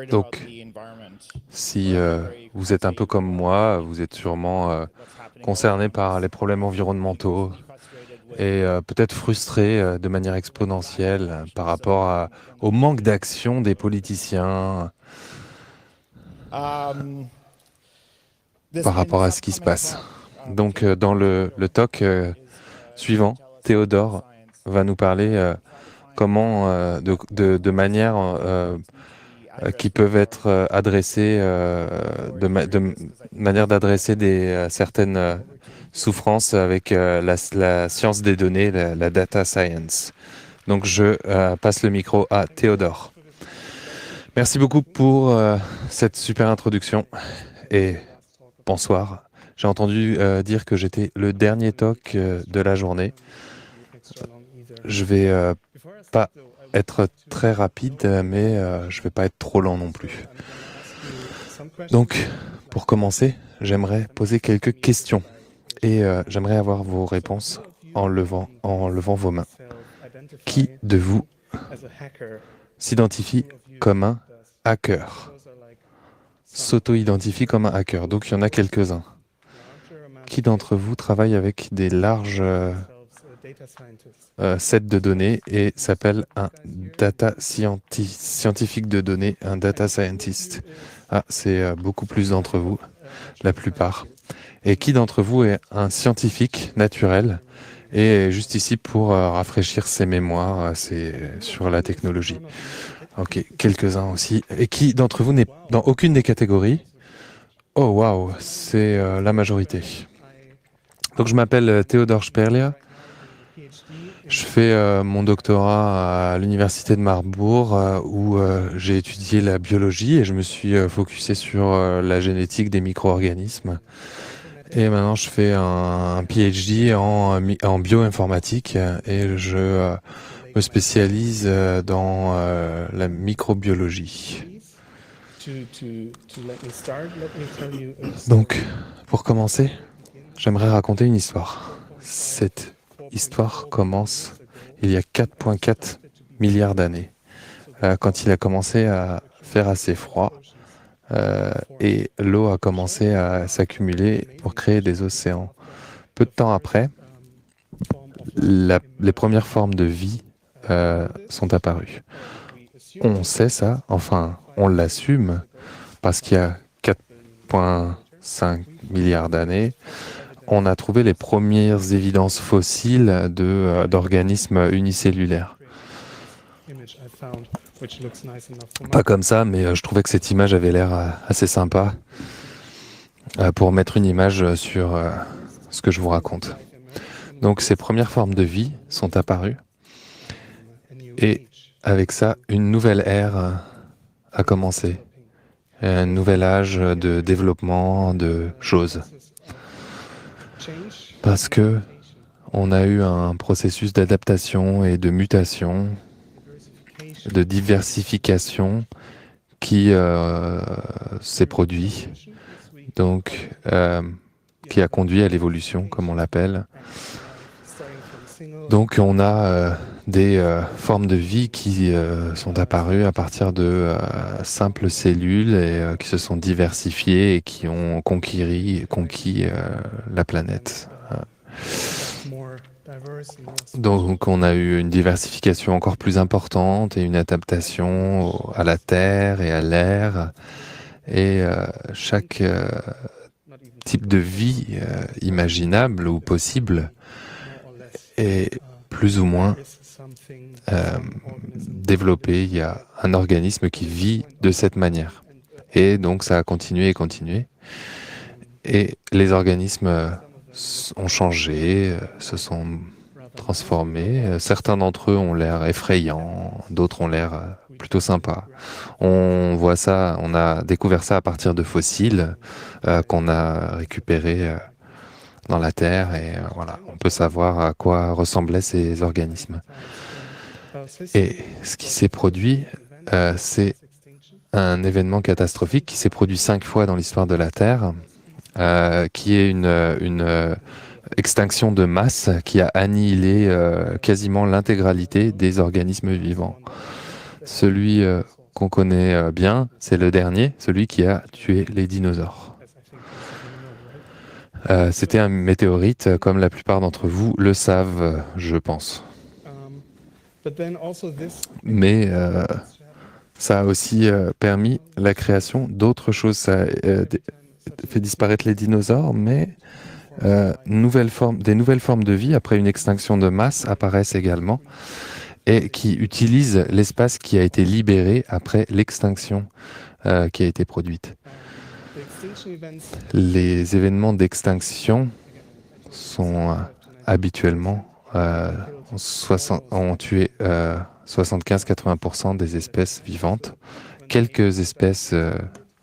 Donc, si vous êtes un peu comme moi, vous êtes sûrement concerné par les problèmes environnementaux et peut-être frustré de manière exponentielle par rapport au manque d'action des politiciens, par rapport à ce qui se passe. Donc, dans le talk suivant, Théodore va nous parler comment, de manière qui peuvent être adressées, de manière d'adresser certaines souffrances avec la science des données, la data science. Donc, je passe le micro à Théodore. Merci beaucoup pour cette super introduction et bonsoir. J'ai entendu dire que j'étais le dernier talk de la journée. Je vais pas être très rapide, mais je vais pas être trop lent non plus. Donc, pour commencer, j'aimerais poser quelques questions et j'aimerais avoir vos réponses en levant vos mains. Qui de vous s'identifie comme un hacker? S'auto-identifie comme un hacker. Donc, il y en a quelques-uns. Qui d'entre vous travaille avec des larges sets de données et s'appelle un scientifique de données, un data scientist? Ah, c'est beaucoup plus d'entre vous, la plupart. Et qui d'entre vous est un scientifique naturel et est juste ici pour rafraîchir ses mémoires sur la technologie? Ok, quelques-uns aussi. Et qui d'entre vous n'est dans aucune des catégories? Oh waouh, c'est la majorité. Donc je m'appelle Théodore Sperlia. Je fais mon doctorat à l'université de Marbourg où j'ai étudié la biologie et je me suis focusé sur la génétique des micro-organismes. Et maintenant je fais un PhD en bioinformatique et je me spécialise dans la microbiologie. Donc, pour commencer, j'aimerais raconter une histoire. Cette histoire commence il y a 4,4 milliards d'années, quand il a commencé à faire assez froid et l'eau a commencé à s'accumuler pour créer des océans. Peu de temps après, les premières formes de vie sont apparues. On sait ça, enfin, on l'assume, parce qu'il y a 4,5 milliards d'années, on a trouvé les premières évidences fossiles d'organismes unicellulaires. Pas comme ça, mais je trouvais que cette image avait l'air assez sympa pour mettre une image sur ce que je vous raconte. Donc ces premières formes de vie sont apparues et avec ça, une nouvelle ère a commencé. Un nouvel âge de développement de choses. Parce que on a eu un processus d'adaptation et de mutation, de diversification qui s'est produit, donc qui a conduit à l'évolution, comme on l'appelle. Donc on a des formes de vie qui sont apparues à partir de simples cellules et qui se sont diversifiées et qui ont conquis la planète. Donc on a eu une diversification encore plus importante et une adaptation à la terre et à l'air. Et chaque type de vie imaginable ou possible est plus ou moins développé. Il y a un organisme qui vit de cette manière. Et donc ça a continué et continué. Et les organismes ont changé, se sont transformés. Certains d'entre eux ont l'air effrayants, d'autres ont l'air plutôt sympas. On voit ça, on a découvert ça à partir de fossiles qu'on a récupérés dans la Terre et voilà, on peut savoir à quoi ressemblaient ces organismes. Et ce qui s'est produit, c'est un événement catastrophique qui s'est produit 5 fois dans l'histoire de la Terre, qui est une extinction de masse qui a annihilé quasiment l'intégralité des organismes vivants. Celui qu'on connaît bien, c'est le dernier, celui qui a tué les dinosaures. C'était un météorite, comme la plupart d'entre vous le savent, je pense. Mais ça a aussi permis la création d'autres choses. Ça a fait disparaître les dinosaures, mais des nouvelles formes de vie, après une extinction de masse, apparaissent également et qui utilisent l'espace qui a été libéré après l'extinction qui a été produite. Les événements d'extinction sont habituellement ont tué 75-80% des espèces vivantes. Quelques espèces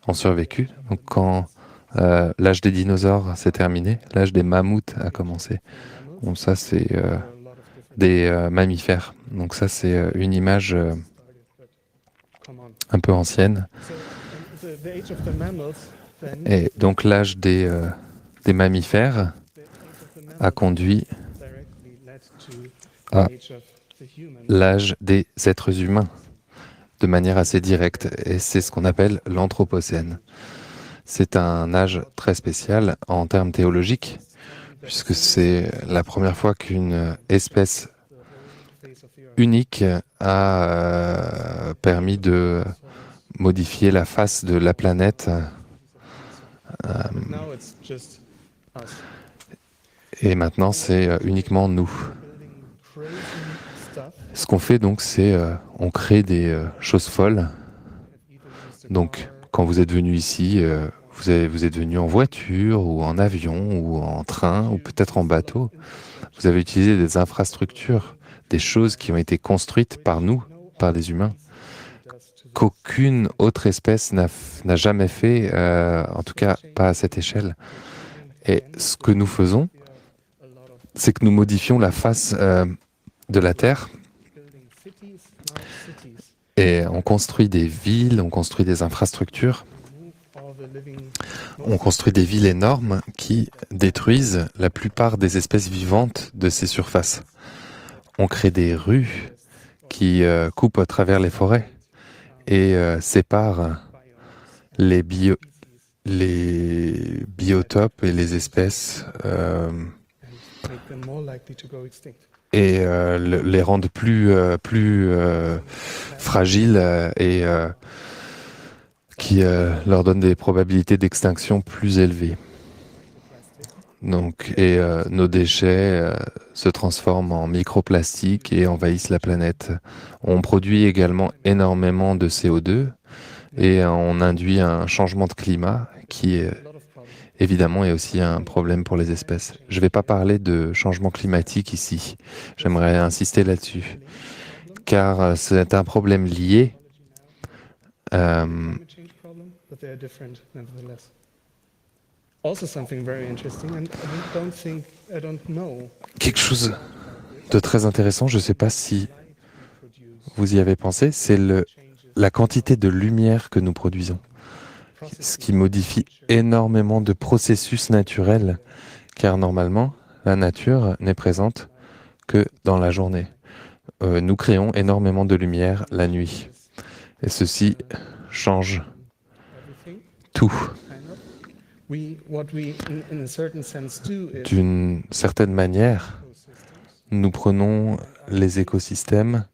ont survécu. Donc quand l'âge des dinosaures s'est terminé, l'âge des mammouths a commencé. Donc ça, c'est des mammifères. Donc ça, c'est une image un peu ancienne. Et donc l'âge des mammifères a conduit à l'âge des êtres humains de manière assez directe. Et c'est ce qu'on appelle l'Anthropocène. C'est un âge très spécial en termes théologiques, puisque c'est la première fois qu'une espèce unique a permis de modifier la face de la planète. Et maintenant, c'est uniquement nous. Ce qu'on fait donc, c'est on crée des choses folles. Donc, quand vous êtes venu ici, vous êtes venu en voiture ou en avion ou en train ou peut-être en bateau. Vous avez utilisé des infrastructures, des choses qui ont été construites par nous, par les humains, qu'aucune autre espèce n'a jamais fait, en tout cas pas à cette échelle. Et ce que nous faisons, c'est que nous modifions la face de la Terre et on construit des villes, on construit des infrastructures, on construit des villes énormes qui détruisent la plupart des espèces vivantes de ces surfaces. On crée des rues qui coupent à travers les forêts et séparent les biotopes et les espèces et les rendent plus fragiles et qui leur donnent des probabilités d'extinction plus élevées. Donc, et nos déchets se transforment en microplastiques et envahissent la planète. On produit également énormément de CO2 et on induit un changement de climat qui évidemment est aussi un problème pour les espèces. Je ne vais pas parler de changement climatique ici. J'aimerais insister là-dessus, car c'est un problème lié. Quelque chose de très intéressant, je ne sais pas si vous y avez pensé, c'est la quantité de lumière que nous produisons, ce qui modifie énormément de processus naturels, car normalement, la nature n'est présente que dans la journée. Nous créons énormément de lumière la nuit, et ceci change tout. D'une certaine manière, nous prenons les écosystèmes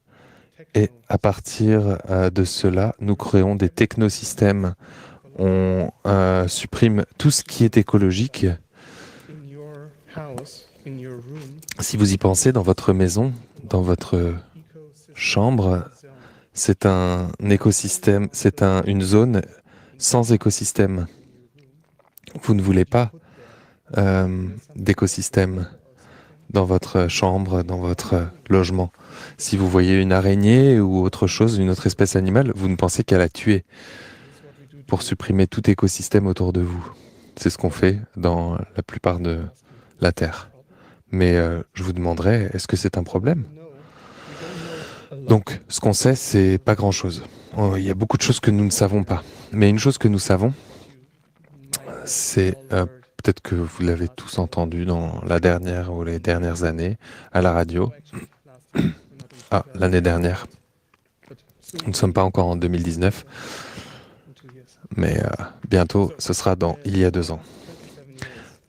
et à partir de cela, nous créons des technosystèmes. On supprime tout ce qui est écologique. Si vous y pensez, dans votre maison, dans votre chambre, c'est un écosystème, c'est une zone sans écosystème. Vous ne voulez pas d'écosystème dans votre chambre, dans votre logement. Si vous voyez une araignée ou autre chose, une autre espèce animale, vous ne pensez qu'à la tuer pour supprimer tout écosystème autour de vous. C'est ce qu'on fait dans la plupart de la Terre. Mais je vous demanderais, est-ce que c'est un problème? Donc, ce qu'on sait, c'est pas grand-chose. Il y a beaucoup de choses que nous ne savons pas. Mais une chose que nous savons, c'est peut-être que vous l'avez tous entendu dans la dernière ou les dernières années à la radio. Ah, l'année dernière. Nous ne sommes pas encore en 2019, mais bientôt, ce sera il y a 2 ans.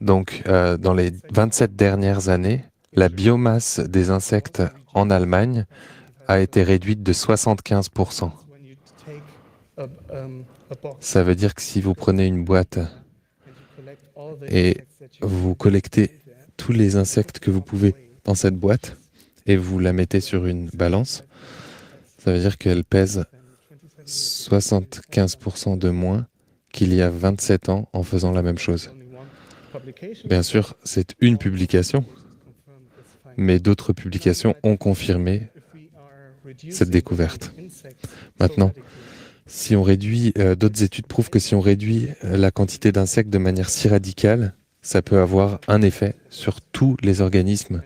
Donc, dans les 27 dernières années, la biomasse des insectes en Allemagne a été réduite de 75%. Ça veut dire que si vous prenez une boîte et vous collectez tous les insectes que vous pouvez dans cette boîte et vous la mettez sur une balance, ça veut dire qu'elle pèse 75% de moins qu'il y a 27 ans en faisant la même chose. Bien sûr, c'est une publication, mais d'autres publications ont confirmé cette découverte. Maintenant, si on réduit, d'autres études prouvent que si on réduit la quantité d'insectes de manière si radicale, ça peut avoir un effet sur tous les organismes.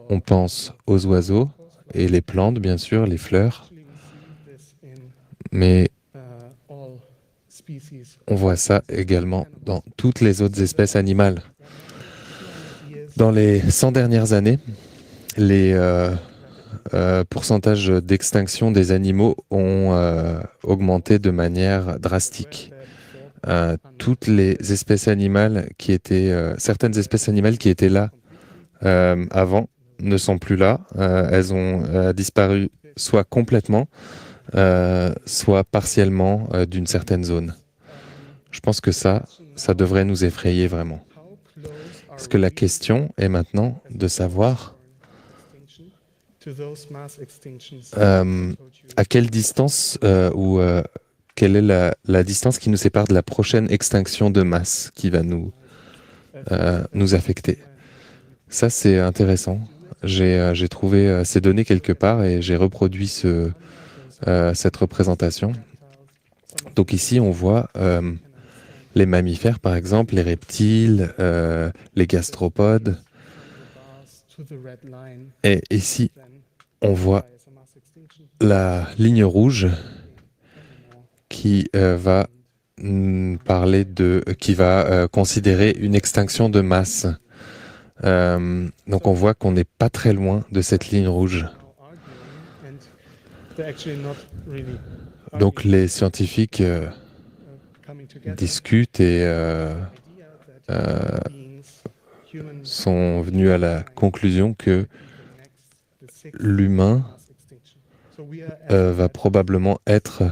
On pense aux oiseaux et les plantes, bien sûr, les fleurs, mais on voit ça également dans toutes les autres espèces animales. Dans les 100 dernières années, les pourcentages d'extinction des animaux ont augmenté de manière drastique. Toutes les espèces animales qui étaient, certaines espèces animales qui étaient là avant ne sont plus là. Elles ont disparu soit complètement, soit partiellement d'une certaine zone. Je pense que ça devrait nous effrayer vraiment. Parce que la question est maintenant de savoir à quelle distance ou quelle est la distance qui nous sépare de la prochaine extinction de masse qui va nous affecter. Ça, c'est intéressant. J'ai trouvé ces données quelque part et j'ai reproduit cette représentation. Donc ici, on voit les mammifères, par exemple, les reptiles, les gastropodes. Et ici, on voit la ligne rouge qui va considérer une extinction de masse. Donc on voit qu'on n'est pas très loin de cette ligne rouge. Donc les scientifiques discutent et sont venus à la conclusion que l'humain va probablement être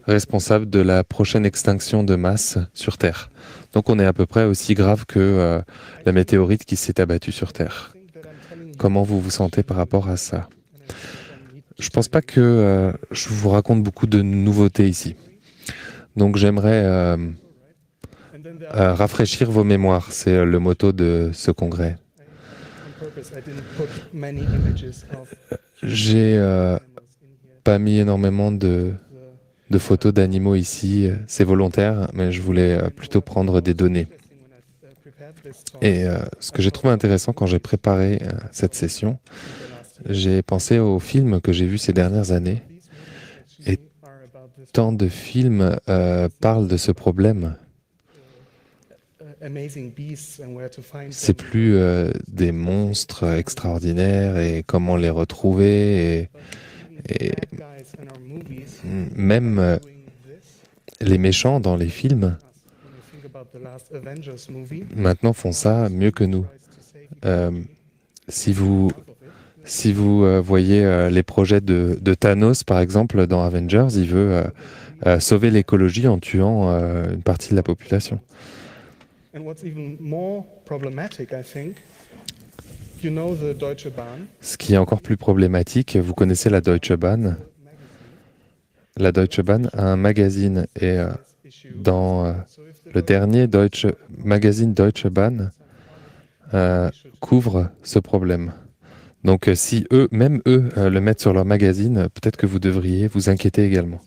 responsable de la prochaine extinction de masse sur Terre. Donc on est à peu près aussi grave que la météorite qui s'est abattue sur Terre. Comment vous vous sentez par rapport à ça? Je ne pense pas que je vous raconte beaucoup de nouveautés ici. Donc j'aimerais rafraîchir vos mémoires. C'est le motto de ce congrès. J'ai pas mis énormément de photos d'animaux ici. C'est volontaire, mais je voulais plutôt prendre des données. Et ce que j'ai trouvé intéressant quand j'ai préparé cette session, j'ai pensé aux films que j'ai vus ces dernières années. Et tant de films parlent de ce problème. C'est plus des monstres extraordinaires et comment les retrouver. Et même les méchants dans les films maintenant font ça mieux que nous. Si vous voyez les projets de Thanos, par exemple, dans Avengers, il veut sauver l'écologie en tuant une partie de la population. Ce qui est encore plus problématique, vous connaissez la Deutsche Bahn. La Deutsche Bahn a un magazine et dans le dernier magazine Deutsche Bahn couvre ce problème. Donc si même eux le mettent sur leur magazine, peut-être que vous devriez vous inquiéter également.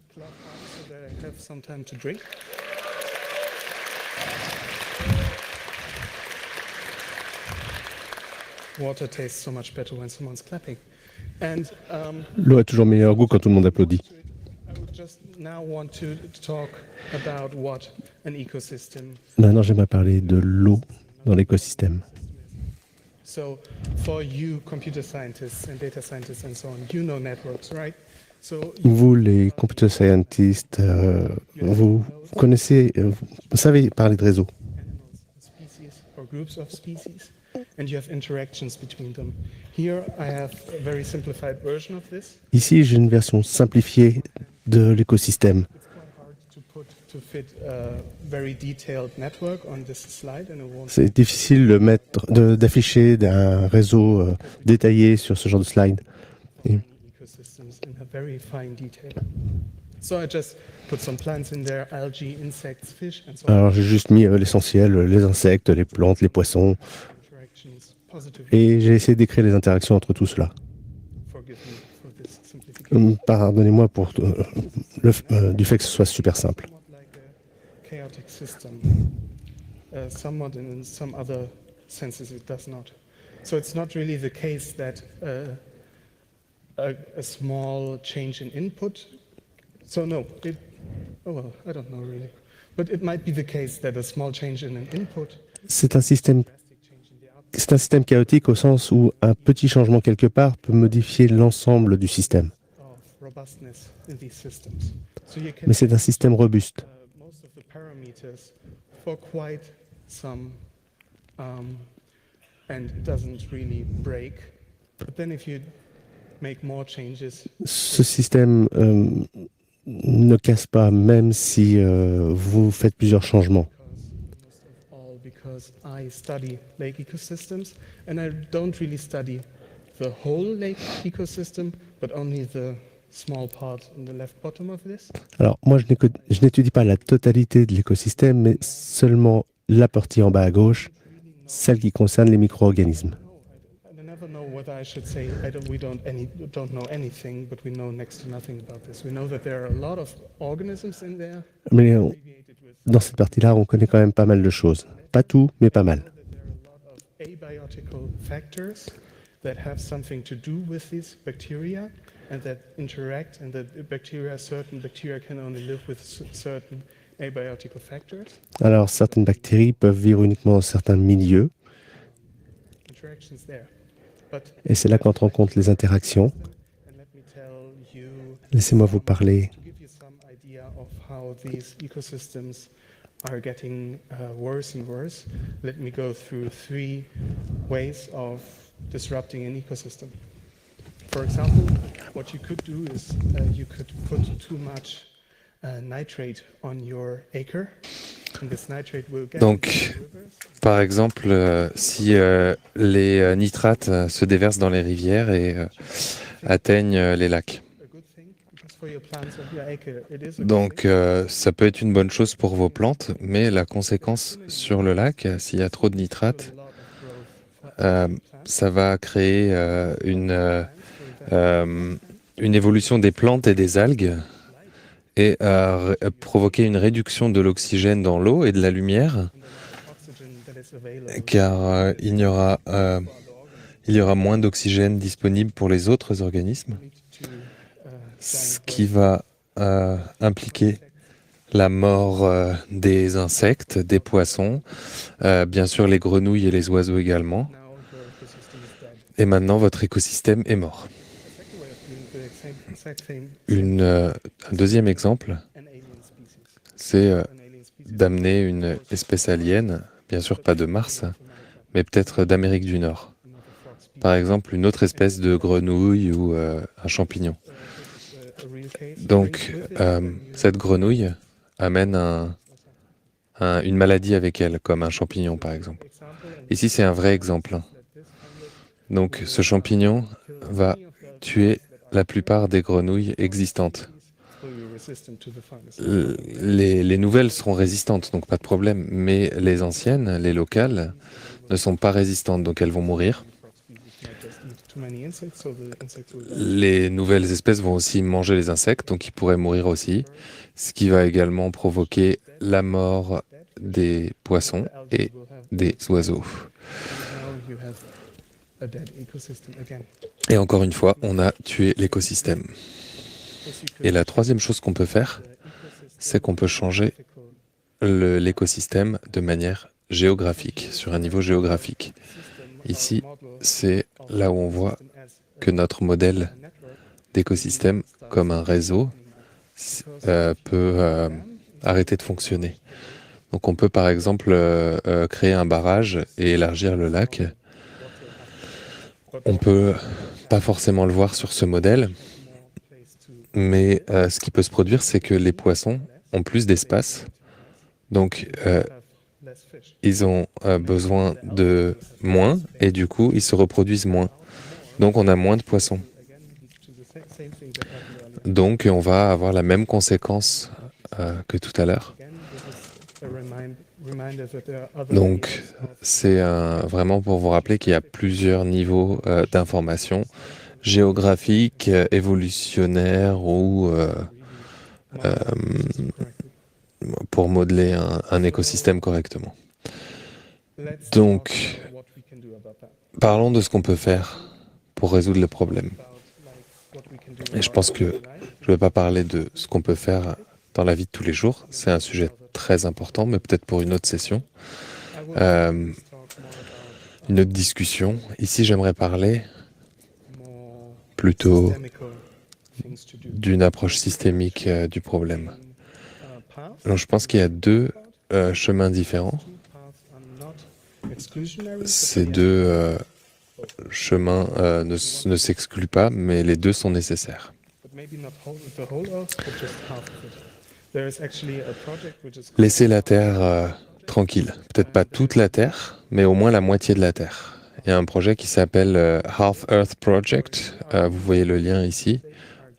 L'eau a toujours meilleur goût quand tout le monde applaudit. Maintenant, j'aimerais parler de l'eau dans l'écosystème. Vous, les computer scientists, vous connaissez, vous savez parler de réseau. Ici, j'ai une version simplifiée de l'écosystème. C'est difficile d'afficher un réseau détaillé sur ce genre de slide. Et alors, j'ai juste mis l'essentiel, les insectes, les plantes, les poissons, et j'ai essayé d'écrire les interactions entre tout cela. Pardonnez-moi pour du fait que ce soit super simple. Somewhat in some other senses it does not. So it's not really the case that a small change in input. So no, oh well, I don't know really. But it might be the case that a small change in an input. C'est un système chaotique au sens où un petit changement quelque part peut modifier l'ensemble du système. Mais c'est un système robuste. Ce système ne casse pas, même si vous faites plusieurs changements. Alors, moi, je n'étudie pas la totalité de l'écosystème, mais seulement la partie en bas à gauche, celle qui concerne les micro-organismes. Mais dans cette partie-là, on connaît quand même pas mal de choses. Pas tout, mais pas mal. And that interact, and that certain bacteria can only live with certain abiotical factors. Alors, certaines bactéries peuvent vivre uniquement dans certains milieux. Et c'est là qu'entrent en compte les interactions. Laissez-moi vous parler are getting worse and worse. Let me go through 3 ways of disrupting an ecosystem. For example, what you could do is you could put too much nitrate on your acre. And this nitrate will get Donc, par exemple, si les nitrates se déversent dans les rivières et atteignent les lacs. Donc, ça peut être une bonne chose pour vos plantes, mais la conséquence sur le lac, s'il y a trop de nitrates, ça va créer une évolution des plantes et des algues et provoquer une réduction de l'oxygène dans l'eau et de la lumière, car il y aura moins d'oxygène disponible pour les autres organismes, ce qui va impliquer la mort des insectes, des poissons, bien sûr les grenouilles et les oiseaux également. Et maintenant, votre écosystème est mort. Un deuxième exemple, c'est d'amener une espèce alien, bien sûr pas de Mars, mais peut-être d'Amérique du Nord. Par exemple, une autre espèce de grenouille ou un champignon. Donc, cette grenouille amène une maladie avec elle, comme un champignon par exemple. Ici, c'est un vrai exemple. Donc, ce champignon va tuer la plupart des grenouilles existantes. Les nouvelles seront résistantes, donc pas de problème, mais les anciennes, les locales, ne sont pas résistantes, donc elles vont mourir. Les nouvelles espèces vont aussi manger les insectes, donc ils pourraient mourir aussi, ce qui va également provoquer la mort des poissons et des oiseaux. Et encore une fois, on a tué l'écosystème. Et la troisième chose qu'on peut faire, c'est qu'on peut changer l'écosystème de manière géographique, sur un niveau géographique. Ici, c'est là où on voit que notre modèle d'écosystème comme un réseau peut arrêter de fonctionner. Donc on peut par exemple créer un barrage et élargir le lac. On peut pas forcément le voir sur ce modèle, mais ce qui peut se produire, c'est que les poissons ont plus d'espace. Donc ils ont besoin de moins et du coup ils se reproduisent moins. Donc on a moins de poissons. Donc on va avoir la même conséquence que tout à l'heure. Donc c'est vraiment pour vous rappeler qu'il y a plusieurs niveaux d'information géographique, évolutionnaire ou pour modeler un écosystème correctement. Donc, parlons de ce qu'on peut faire pour résoudre le problème. Et je pense que je ne vais pas parler de ce qu'on peut faire dans la vie de tous les jours. C'est un sujet très important, mais peut-être pour une autre session. Une autre discussion. Ici, j'aimerais parler plutôt d'une approche systémique du problème. Donc, je pense qu'il y a deux chemins différents. Ces deux chemins ne s'excluent pas, mais les deux sont nécessaires. Laissez la Terre tranquille. Peut-être pas toute la Terre, mais au moins la moitié de la Terre. Il y a un projet qui s'appelle Half Earth Project. Vous voyez le lien ici,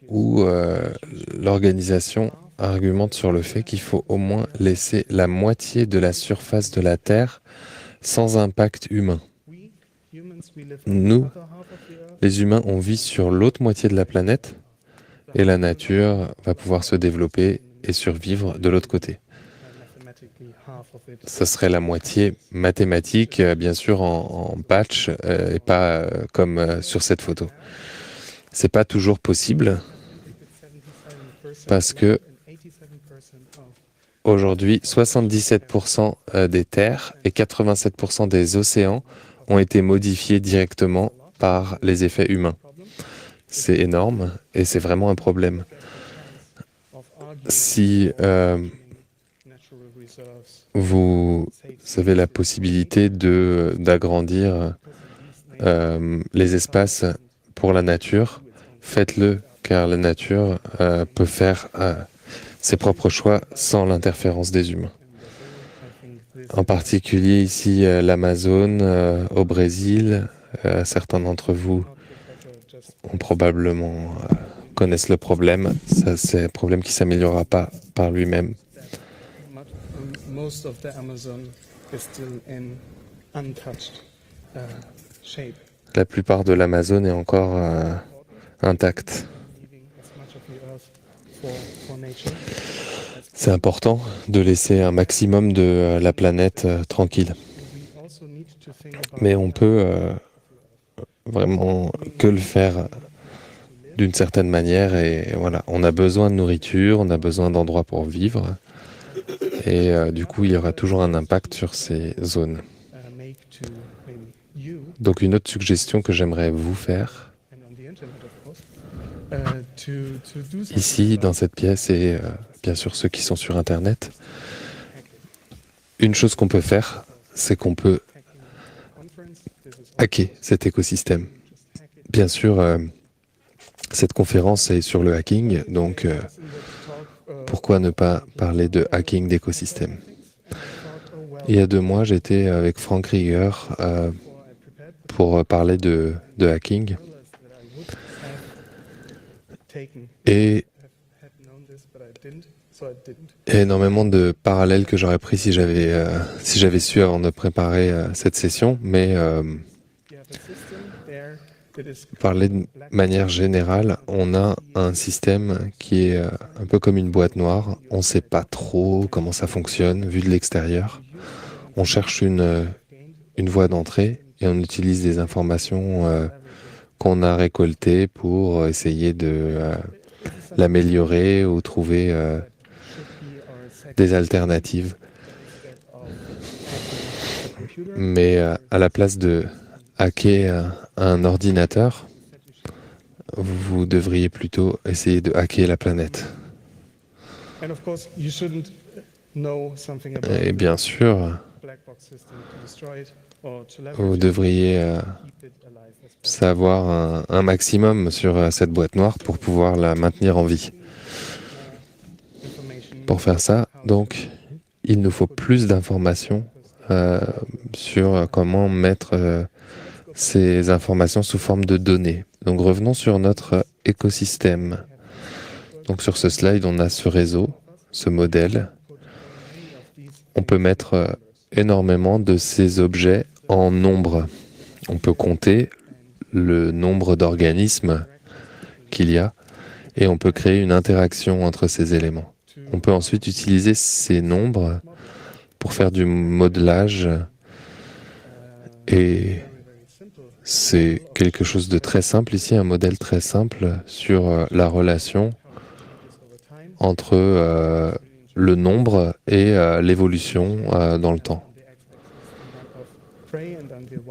où l'organisation argumente sur le fait qu'il faut au moins laisser la moitié de la surface de la Terre sans impact humain. Nous, les humains, on vit sur l'autre moitié de la planète et la nature va pouvoir se développer et survivre de l'autre côté. Ce serait la moitié mathématique, bien sûr en batch et pas comme sur cette photo. C'est pas toujours possible parce que aujourd'hui, 77% des terres et 87% des océans ont été modifiés directement par les effets humains. C'est énorme et c'est vraiment un problème. Si vous avez la possibilité d'agrandir les espaces pour la nature, faites-le, car la nature peut faire ses propres choix sans l'interférence des humains. En particulier ici l'Amazone, au Brésil, certains d'entre vous ont probablement connaissent le problème. Ça, c'est un problème qui ne s'améliorera pas par lui-même. La plupart de l'Amazone est encore intacte. C'est important de laisser un maximum de la planète tranquille. Mais on peut vraiment que le faire d'une certaine manière et voilà, on a besoin de nourriture, on a besoin d'endroits pour vivre et du coup il y aura toujours un impact sur ces zones. Donc une autre suggestion que j'aimerais vous faire ici dans cette pièce et bien sûr ceux qui sont sur internet, une chose qu'on peut faire, c'est qu'on peut hacker cet écosystème. Bien sûr, cette conférence est sur le hacking, donc pourquoi ne pas parler de hacking d'écosystème? Il y a 2 mois, j'étais avec Frank Rieger pour parler de hacking. Et il y a énormément de parallèles que j'aurais pris si j'avais su avant de préparer cette session, mais parler de manière générale, on a un système qui est un peu comme une boîte noire. On ne sait pas trop comment ça fonctionne vu de l'extérieur. On cherche une voie d'entrée et on utilise des informations qu'on a récoltées pour essayer de l'améliorer ou trouver des alternatives. Mais à la place de hacker un ordinateur, vous devriez plutôt essayer de hacker la planète. And of course, you shouldn't know something about Et bien sûr, the black box system to destroy it or to vous leverage it, devriez keep it alive as best. savoir un maximum sur cette boîte noire pour pouvoir la maintenir en vie. Pour faire ça, donc, il nous faut plus d'informations sur comment mettre ces informations sous forme de données. Donc revenons sur notre écosystème. Donc sur ce slide, on a ce réseau, ce modèle. On peut mettre énormément de ces objets en nombre. On peut compter le nombre d'organismes qu'il y a et on peut créer une interaction entre ces éléments. On peut ensuite utiliser ces nombres pour faire du modelage et c'est quelque chose de très simple ici, un modèle très simple sur la relation entre le nombre et l'évolution dans le temps.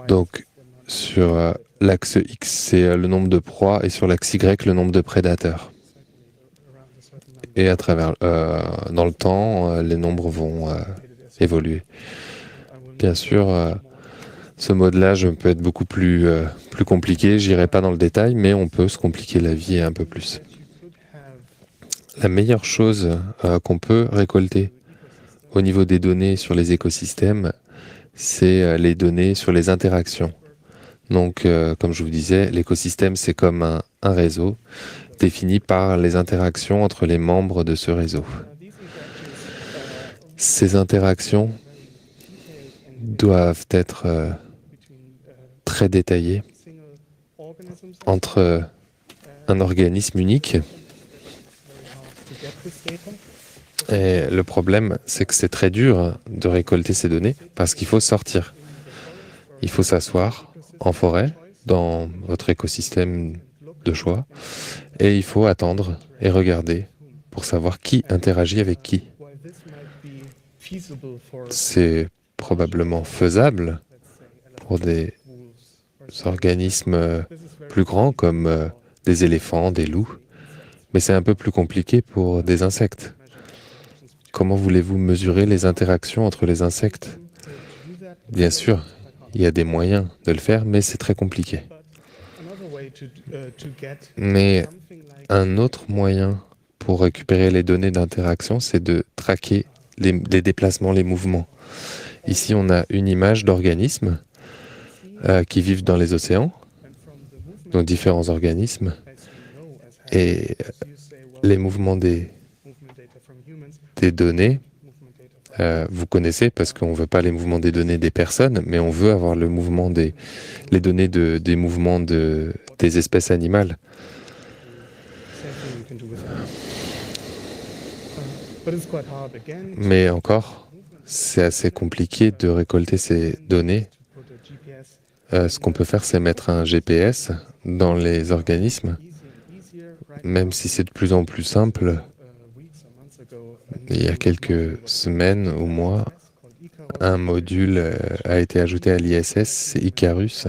Donc sur l'axe X, c'est le nombre de proies et sur l'axe Y, le nombre de prédateurs. Et à travers, dans le temps, les nombres vont évoluer. Bien sûr, ce modelage peut être beaucoup plus compliqué, j'irai pas dans le détail, mais on peut se compliquer la vie un peu plus. La meilleure chose qu'on peut récolter au niveau des données sur les écosystèmes, c'est les données sur les interactions. Donc, comme je vous disais, l'écosystème, c'est comme un réseau défini par les interactions entre les membres de ce réseau. Ces interactions doivent être très détaillées entre un organisme unique. Et le problème, c'est que c'est très dur de récolter ces données parce qu'il faut sortir. Il faut s'asseoir en forêt, dans votre écosystème de choix, et il faut attendre et regarder pour savoir qui interagit avec qui. C'est probablement faisable pour des organismes plus grands comme des éléphants, des loups, mais c'est un peu plus compliqué pour des insectes. Comment voulez-vous mesurer les interactions entre les insectes? Bien sûr, il y a des moyens de le faire, mais c'est très compliqué. Mais un autre moyen pour récupérer les données d'interaction, c'est de traquer les déplacements, les mouvements. Ici, on a une image d'organismes qui vivent dans les océans, donc différents organismes, et les mouvements des données, vous connaissez parce qu'on ne veut pas les mouvements des données des personnes, mais on veut avoir le mouvement les données des mouvements des espèces animales. Mais encore, c'est assez compliqué de récolter ces données. Ce qu'on peut faire, c'est mettre un GPS dans les organismes, même si c'est de plus en plus simple. Il y a quelques semaines ou mois, un module a été ajouté à l'ISS, c'est Icarus,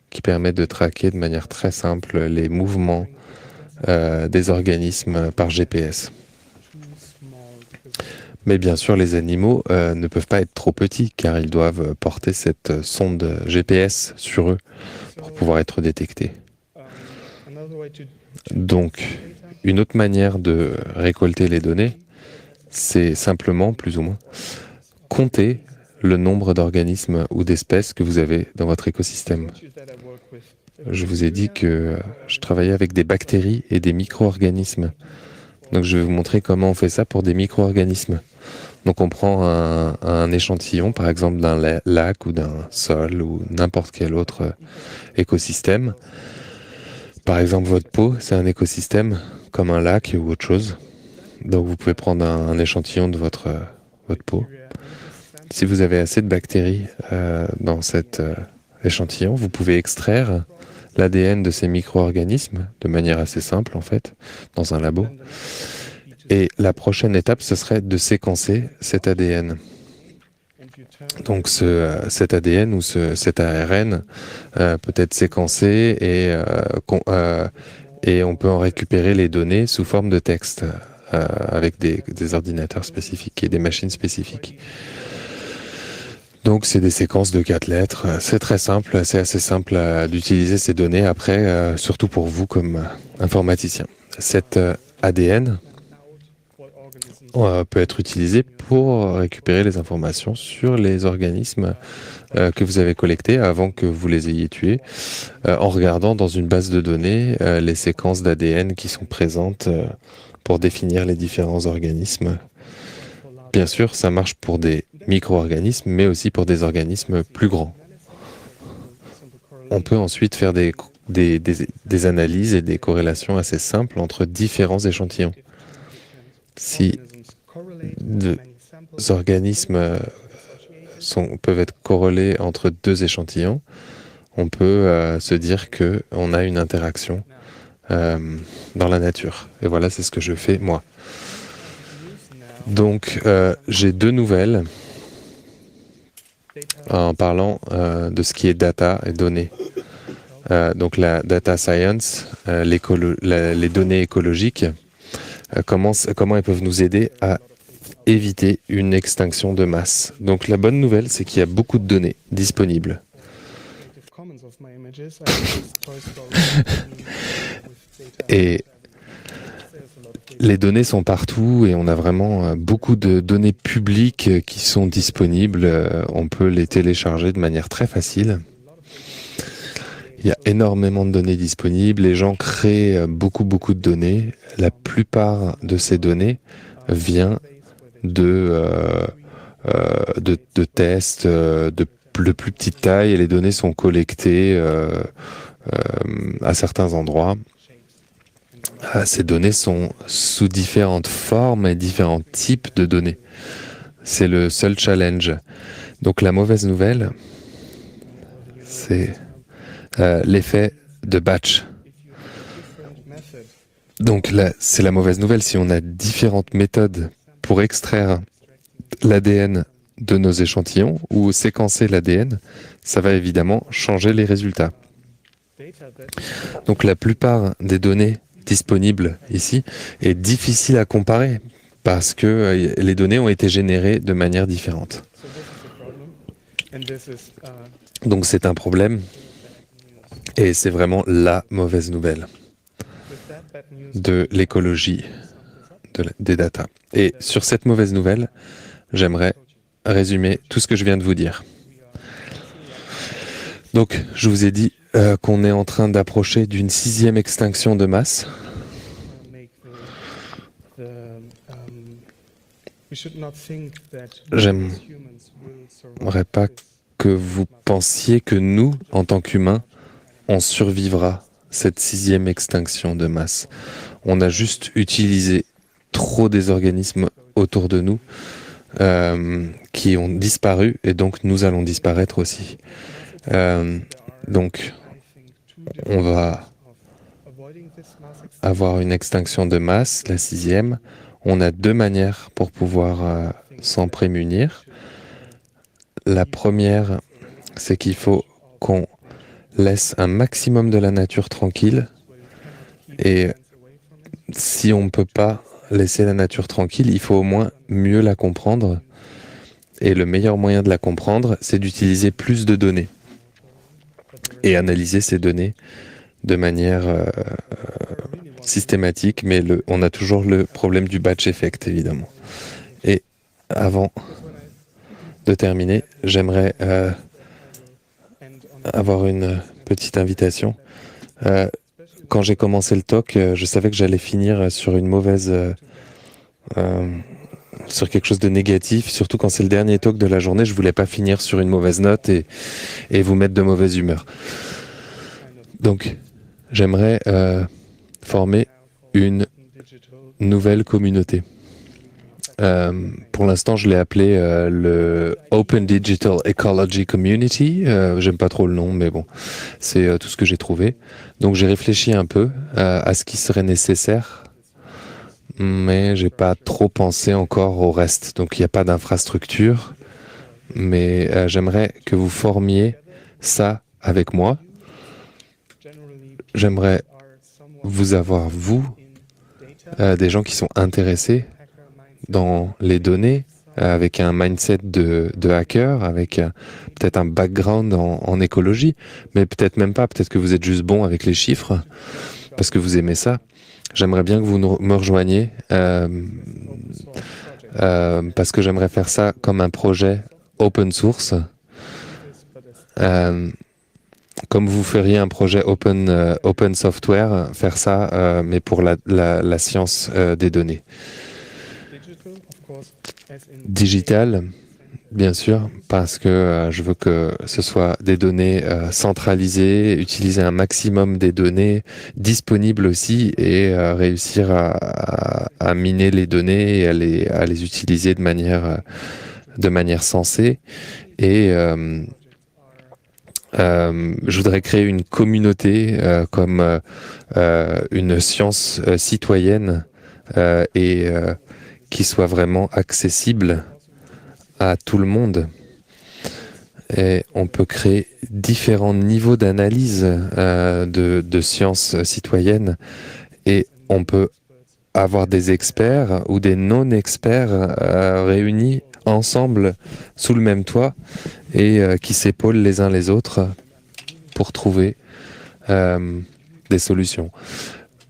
qui permet de traquer de manière très simple les mouvements des organismes par GPS. Mais bien sûr, les animaux ne peuvent pas être trop petits, car ils doivent porter cette sonde GPS sur eux pour pouvoir être détectés. Donc, une autre manière de récolter les données, c'est simplement, plus ou moins, compter le nombre d'organismes ou d'espèces que vous avez dans votre écosystème. Je vous ai dit que je travaillais avec des bactéries et des micro-organismes. Donc je vais vous montrer comment on fait ça pour des micro-organismes. Donc on prend un échantillon, par exemple d'un lac ou d'un sol ou n'importe quel autre écosystème. Par exemple, votre peau, c'est un écosystème comme un lac ou autre chose. Donc vous pouvez prendre un échantillon de votre peau. Si vous avez assez de bactéries dans cet échantillon, vous pouvez extraire l'ADN de ces micro-organismes de manière assez simple en fait, dans un labo. Et la prochaine étape, ce serait de séquencer cet ADN. Donc cet ADN ou cet ARN peut être séquencé et et on peut en récupérer les données sous forme de texte avec des ordinateurs spécifiques et des machines spécifiques. Donc c'est des séquences de 4 lettres, c'est très simple, c'est assez simple d'utiliser ces données après, surtout pour vous comme informaticien. Cet ADN peut être utilisé pour récupérer les informations sur les organismes que vous avez collectés avant que vous les ayez tués, en regardant dans une base de données les séquences d'ADN qui sont présentes pour définir les différents organismes. Bien sûr, ça marche pour des micro-organismes, mais aussi pour des organismes plus grands. On peut ensuite faire des analyses et des corrélations assez simples entre différents échantillons. Si deux organismes peuvent être corrélés entre deux échantillons, on peut se dire qu'on a une interaction dans la nature. Et voilà, c'est ce que je fais moi. Donc, j'ai deux nouvelles en parlant de ce qui est data et données. Donc, la data science, les données écologiques, comment elles peuvent nous aider à éviter une extinction de masse. Donc, la bonne nouvelle, c'est qu'il y a beaucoup de données disponibles. Et les données sont partout et on a vraiment beaucoup de données publiques qui sont disponibles. On peut les télécharger de manière très facile. Il y a énormément de données disponibles. Les gens créent beaucoup de données. La plupart de ces données vient de tests de plus petite taille et les données sont collectées à certains endroits. Ces données sont sous différentes formes et différents types de données. C'est le seul challenge. Donc la mauvaise nouvelle, c'est l'effet de batch. Donc là, c'est la mauvaise nouvelle. Si on a différentes méthodes pour extraire l'ADN de nos échantillons ou séquencer l'ADN, ça va évidemment changer les résultats. Donc la plupart des données disponibles ici est difficile à comparer parce que les données ont été générées de manière différente. Donc c'est un problème et c'est vraiment la mauvaise nouvelle de l'écologie des data. Et sur cette mauvaise nouvelle, j'aimerais résumer tout ce que je viens de vous dire. Donc, je vous ai dit qu'on est en train d'approcher d'une 6e extinction de masse. J'aimerais pas que vous pensiez que nous, en tant qu'humains, on survivra cette 6e extinction de masse. On a juste utilisé trop des organismes autour de nous qui ont disparu et donc nous allons disparaître aussi. Donc on va avoir une extinction de masse, la 6e. On a 2 manières pour pouvoir s'en prémunir. La première, c'est qu'il faut qu'on laisse un maximum de la nature tranquille. Et si on ne peut pas laisser la nature tranquille, il faut au moins mieux la comprendre. Et le meilleur moyen de la comprendre, c'est d'utiliser plus de données et analyser ces données de manière systématique. Mais on a toujours le problème du batch effect, évidemment. Et avant de terminer, j'aimerais avoir une petite invitation. Quand j'ai commencé le talk, je savais que j'allais finir sur une mauvaise... sur quelque chose de négatif, surtout quand c'est le dernier talk de la journée, je voulais pas finir sur une mauvaise note et vous mettre de mauvaise humeur. Donc, j'aimerais former une nouvelle communauté. Pour l'instant, je l'ai appelé le Open Digital Ecology Community. J'aime pas trop le nom, mais bon, c'est tout ce que j'ai trouvé. Donc, j'ai réfléchi un peu à ce qui serait nécessaire, mais j'ai pas trop pensé encore au reste. Donc, il n'y a pas d'infrastructure, mais j'aimerais que vous formiez ça avec moi. J'aimerais vous avoir, vous, des gens qui sont intéressés dans les données, avec un mindset de hacker, avec peut-être un background en écologie, mais peut-être même pas, peut-être que vous êtes juste bon avec les chiffres, parce que vous aimez ça. J'aimerais bien que vous me rejoigniez, parce que j'aimerais faire ça comme un projet open source, comme vous feriez un projet open software, faire ça, mais pour la science des données. Digital, bien sûr, parce que je veux que ce soit des données centralisées, utiliser un maximum des données disponibles aussi et réussir à miner les données et à les utiliser de manière sensée. Et je voudrais créer une communauté comme une science citoyenne et qui soit vraiment accessible à tout le monde. Et on peut créer différents niveaux d'analyse de sciences citoyennes et on peut avoir des experts ou des non-experts réunis ensemble sous le même toit et qui s'épaulent les uns les autres pour trouver des solutions.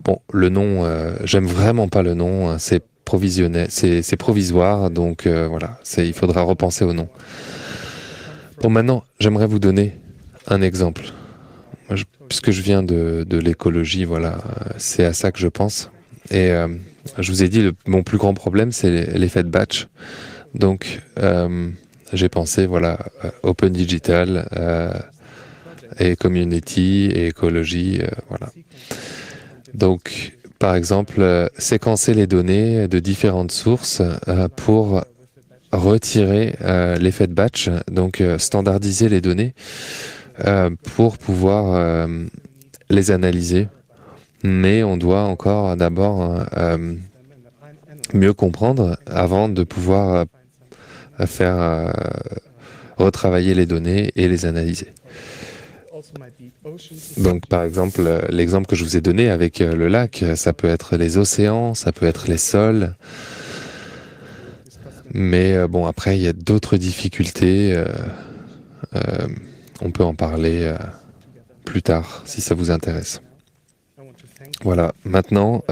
Bon, le nom, j'aime vraiment pas le nom, c'est provisionnel, c'est provisoire, donc voilà, il faudra repenser au nom. Bon, maintenant, j'aimerais vous donner un exemple. Puisque je viens de l'écologie, voilà, c'est à ça que je pense. Et je vous ai dit, mon plus grand problème, c'est l'effet de batch. Donc, j'ai pensé, voilà, open digital et community et écologie, voilà. Donc, par exemple, séquencer les données de différentes sources pour retirer l'effet de batch, donc standardiser les données pour pouvoir les analyser. Mais on doit encore d'abord mieux comprendre avant de pouvoir faire retravailler les données et les analyser. Donc par exemple, l'exemple que je vous ai donné avec le lac, ça peut être les océans, ça peut être les sols. Mais bon, après, il y a d'autres difficultés. On peut en parler plus tard, si ça vous intéresse. Voilà, maintenant,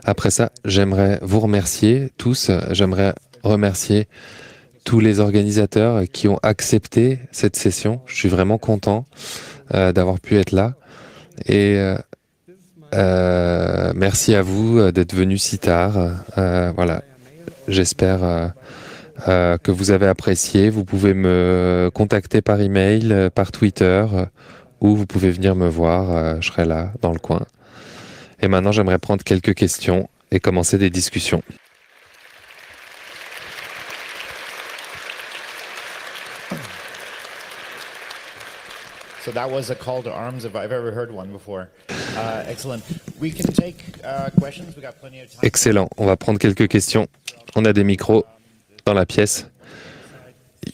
après ça, j'aimerais vous remercier tous. J'aimerais remercier tous les organisateurs qui ont accepté cette session. Je suis vraiment content d'avoir pu être là. Et merci à vous d'être venus si tard. Voilà, j'espère que vous avez apprécié. Vous pouvez me contacter par email, par Twitter, ou vous pouvez venir me voir. Je serai là, dans le coin. Et maintenant, j'aimerais prendre quelques questions et commencer des discussions. So that was a call to arms if I've ever heard one before. Excellent. We can take questions. We got plenty of time. Excellent. On va prendre quelques questions. On a des micros dans la pièce.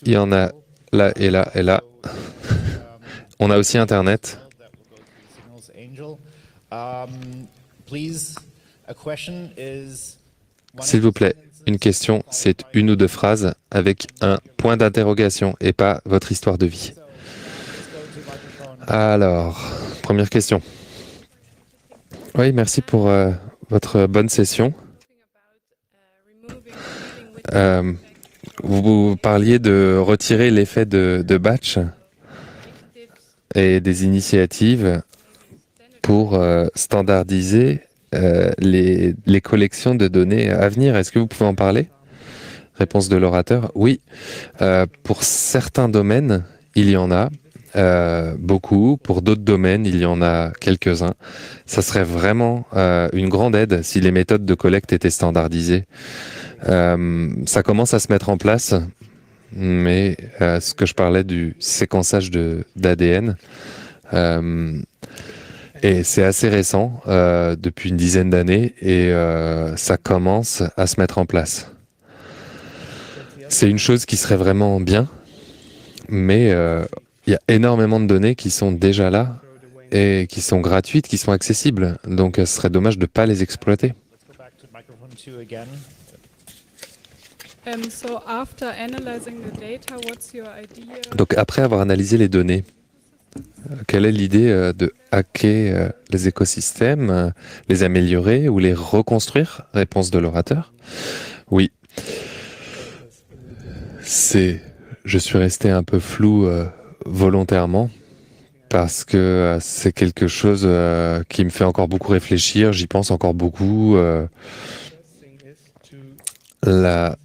Il y en a là et là et là. On a aussi Internet. S'il vous plaît, une question, c'est une ou deux phrases avec un point d'interrogation et pas votre histoire de vie. Alors, première question. Oui, merci pour votre bonne session. Vous parliez de retirer l'effet de batch et des initiatives pour standardiser les collections de données à venir. Est-ce que vous pouvez en parler? Réponse de l'orateur. Oui, pour certains domaines, il y en a. Beaucoup. Pour d'autres domaines, il y en a quelques-uns. Ça serait vraiment une grande aide si les méthodes de collecte étaient standardisées. Ça commence à se mettre en place, mais ce que je parlais du séquençage d'ADN, et c'est assez récent, depuis une dizaine d'années, et ça commence à se mettre en place. C'est une chose qui serait vraiment bien, mais il y a énormément de données qui sont déjà là et qui sont gratuites, qui sont accessibles. Donc, ce serait dommage de ne pas les exploiter. Let's go back to microphone 2 again. So after analyzing the data, what's your idea? Donc, après avoir analysé les données, quelle est l'idée de hacker les écosystèmes, les améliorer ou les reconstruire? Réponse de l'orateur. Oui. Je suis resté un peu flou volontairement parce que c'est quelque chose qui me fait encore beaucoup réfléchir, j'y pense encore beaucoup. La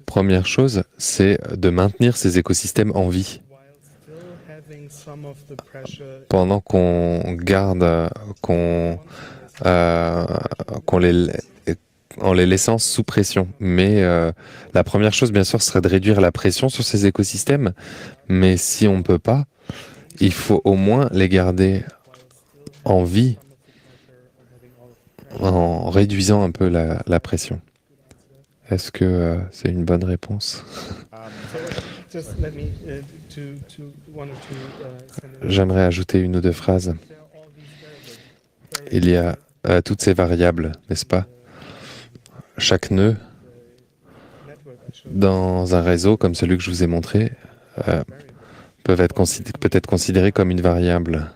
première chose, c'est de maintenir ces écosystèmes en vie. Pendant qu'on garde, en les laissant sous pression. Mais la première chose, bien sûr, serait de réduire la pression sur ces écosystèmes. Mais si on ne peut pas, il faut au moins les garder en vie en réduisant un peu la pression. Est-ce que c'est une bonne réponse? J'aimerais ajouter une ou deux phrases. Il y a toutes ces variables, n'est-ce pas? Chaque nœud dans un réseau comme celui que je vous ai montré peut être considéré comme une variable.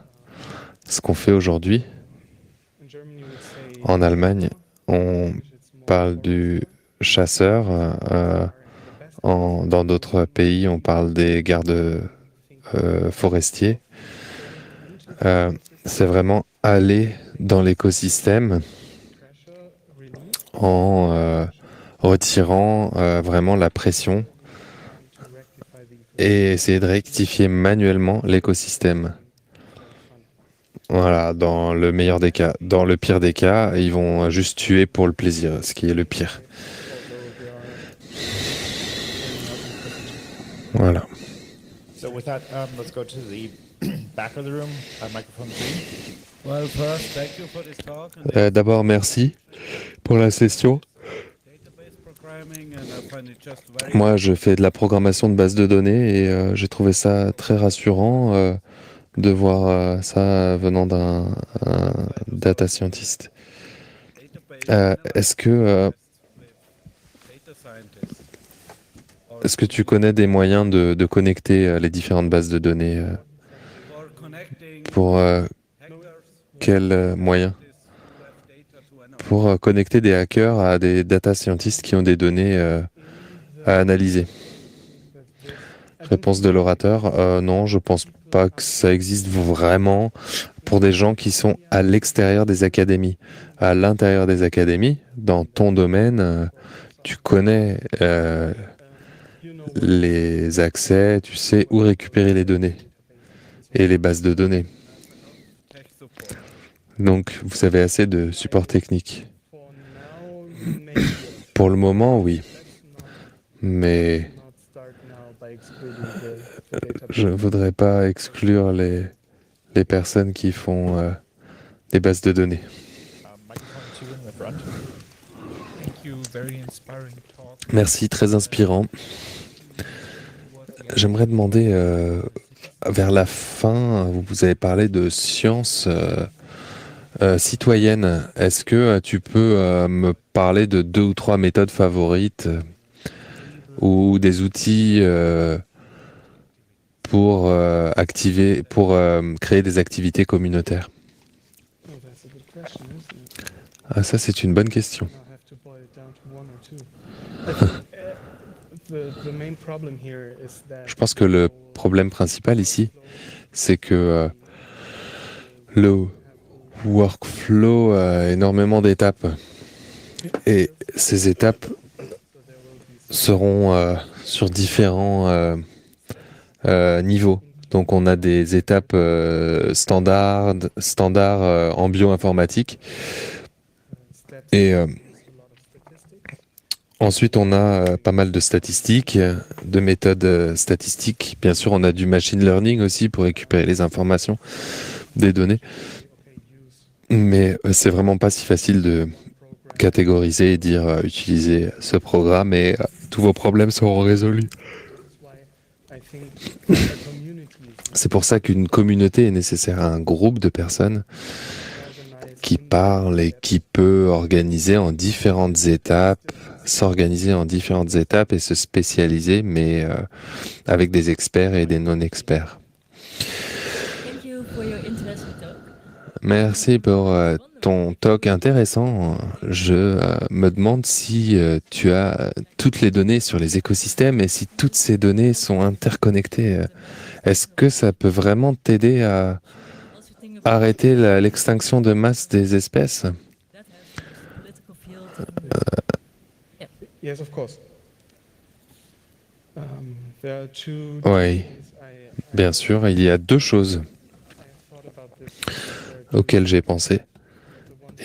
Ce qu'on fait aujourd'hui, en Allemagne, on parle du chasseur. Dans d'autres pays, on parle des gardes forestiers. C'est vraiment aller dans l'écosystème en retirant vraiment la pression et essayer de rectifier manuellement l'écosystème. Voilà, dans le meilleur des cas. Dans le pire des cas, ils vont juste tuer pour le plaisir, ce qui est le pire. Voilà. So with that, let's go to the back of the room, microphone 3. Well, first, thank you for this talk. And D'abord, merci pour la session. database programming, and I find it just very Moi, je fais de la programmation de bases de données et j'ai trouvé ça très rassurant de voir ça venant d'un data scientist. database Est-ce que data scientists. est-ce que tu connais des moyens de connecter les différentes bases de données For connecting pour hackers, quels moyens? who have data to analyze. Pour connecter des hackers à des data scientists qui ont des données à analyser. Réponse de l'orateur, non, je pense pas que ça existe vraiment pour des gens qui sont à l'extérieur des académies. À l'intérieur des académies, dans ton domaine, tu connais les accès, tu sais où récupérer les données et les bases de données. Tech support. Donc, vous avez assez de support technique. Pour le moment, oui. Mais je ne voudrais pas exclure les personnes qui font des bases de données. Microphone 2 in the front. Thank you. Very inspiring talk. Merci, très inspirant. J'aimerais demander, vers la fin, vous avez parlé de sciences citoyennes. Est-ce que tu peux me parler de 2 ou 3 méthodes favorites ou des outils pour créer des activités communautaires? Ah, ça, c'est une bonne question. Je pense que le problème principal ici, c'est que le workflow a énormément d'étapes. Et ces étapes seront sur différents niveaux. Donc on a des étapes standards en bioinformatique. Et ensuite, on a pas mal de statistiques, de méthodes statistiques. Bien sûr, on a du machine learning aussi pour récupérer les informations des données. Mais c'est vraiment pas si facile de catégoriser et dire utilisez ce programme et tous vos problèmes seront résolus. C'est pour ça qu'une communauté est nécessaire, un groupe de personnes qui parle et qui peut organiser en différentes étapes, s'organiser en différentes étapes et se spécialiser, mais avec des experts et des non-experts. Merci pour ton talk intéressant. Je me demande si tu as toutes les données sur les écosystèmes et si toutes ces données sont interconnectées. Est-ce que ça peut vraiment t'aider à arrêter l'extinction de masse des espèces? Yes, of course. There are two Oui, bien sûr, il y a deux choses auxquelles j'ai pensé.